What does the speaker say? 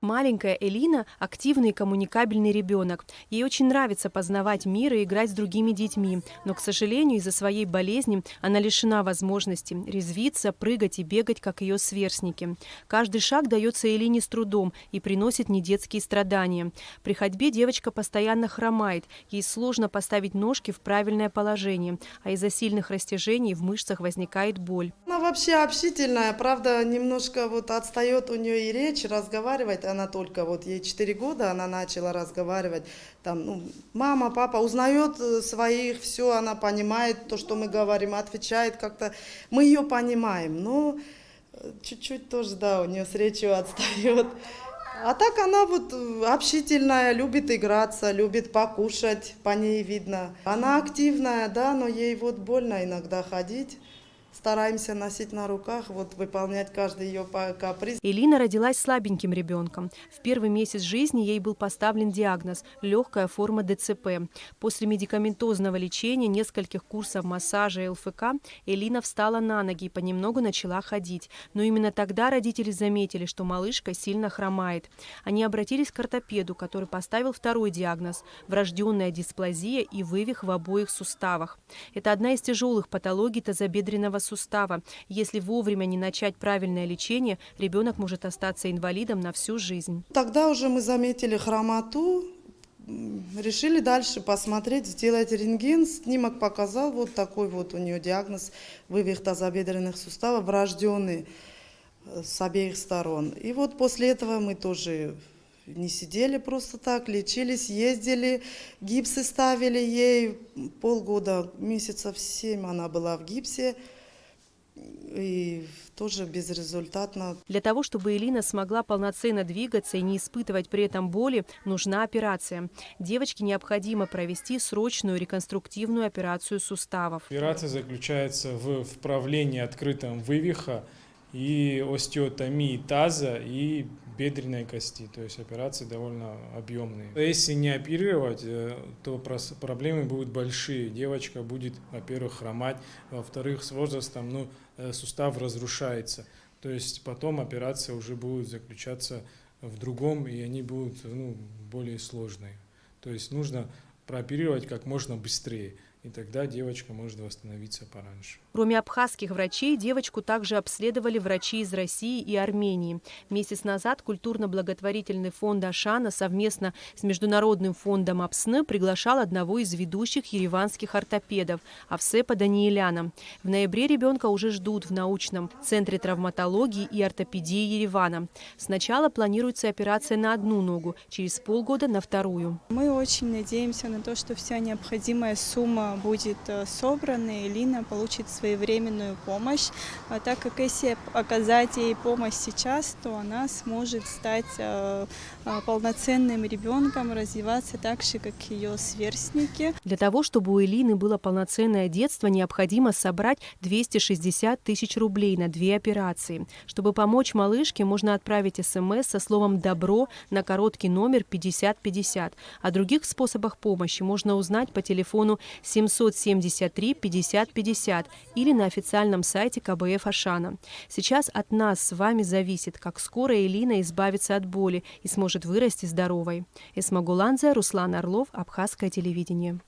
Маленькая Элина – активный и коммуникабельный ребенок. Ей очень нравится познавать мир и играть с другими детьми. Но, к сожалению, из-за своей болезни она лишена возможности резвиться, прыгать и бегать, как ее сверстники. Каждый шаг дается Элине с трудом и приносит недетские страдания. При ходьбе девочка постоянно хромает. Ей сложно поставить ножки в правильное положение, а из-за сильных растяжений в мышцах возникает боль. Она вообще общительная, правда, немножко отстает у нее и речь, разговаривать она только, ей 4 года, она начала разговаривать, там, мама, папа, узнает своих, все, она понимает то, что мы говорим, отвечает как-то, мы ее понимаем, но чуть-чуть тоже, да, у нее с речью отстает. А так она общительная, любит играться, любит покушать, по ней видно. Она активная, да, но ей больно иногда ходить. Стараемся носить на руках, выполнять каждый ее каприз. Элина родилась слабеньким ребенком. В первый месяц жизни ей был поставлен диагноз – легкая форма ДЦП. После медикаментозного лечения, нескольких курсов массажа и ЛФК, Элина встала на ноги и понемногу начала ходить. Но именно тогда родители заметили, что малышка сильно хромает. Они обратились к ортопеду, который поставил второй диагноз – врожденная дисплазия и вывих в обоих суставах. Это одна из тяжелых патологий тазобедренного сустава. Если вовремя не начать правильное лечение, ребенок может остаться инвалидом на всю жизнь. Тогда уже мы заметили хромоту, решили дальше посмотреть, сделать рентген. Снимок показал, такой у нее диагноз – вывих тазобедренных суставов, врожденный с обеих сторон. И после этого мы тоже не сидели просто так, лечились, ездили, гипсы ставили ей. Полгода, месяцев 7 она была в гипсе. И тоже безрезультатно. Для того, чтобы Элина смогла полноценно двигаться и не испытывать при этом боли, нужна операция. Девочке необходимо провести срочную реконструктивную операцию суставов. Операция заключается в вправлении открытом вывиха и остеотомии таза и бедренной кости. То есть операции довольно объемные. Если не оперировать, то проблемы будут большие. Девочка будет, во-первых, хромать, во-вторых, с возрастом сустав разрушается. То есть потом операция уже будет заключаться в другом, и они будут более сложные. То есть нужно прооперировать как можно быстрее. И тогда девочка может восстановиться пораньше. Кроме абхазских врачей, девочку также обследовали врачи из России и Армении. Месяц назад культурно-благотворительный фонд Ашана совместно с Международным фондом АПСН приглашал одного из ведущих ереванских ортопедов – Авсепа Даниеляна. В ноябре ребенка уже ждут в научном центре травматологии и ортопедии Еревана. Сначала планируется операция на одну ногу, через полгода на вторую. Мы очень надеемся на то, что вся необходимая сумма будет собрана, и Элина получит своевременную помощь. А так как если оказать ей помощь сейчас, то она сможет стать полноценным ребенком, развиваться так же, как ее сверстники. Для того, чтобы у Элины было полноценное детство, необходимо собрать 260 тысяч рублей на 2 операции. Чтобы помочь малышке, можно отправить СМС со словом «добро» на короткий номер 5050. О других способах помощи можно узнать по телефону 773 50 50 или на официальном сайте КБФ Ашана. Сейчас от нас с вами зависит, как скоро Элина избавится от боли и сможет вырасти здоровой. Эсма Гуланзе, Руслан Орлов, Абхазское телевидение.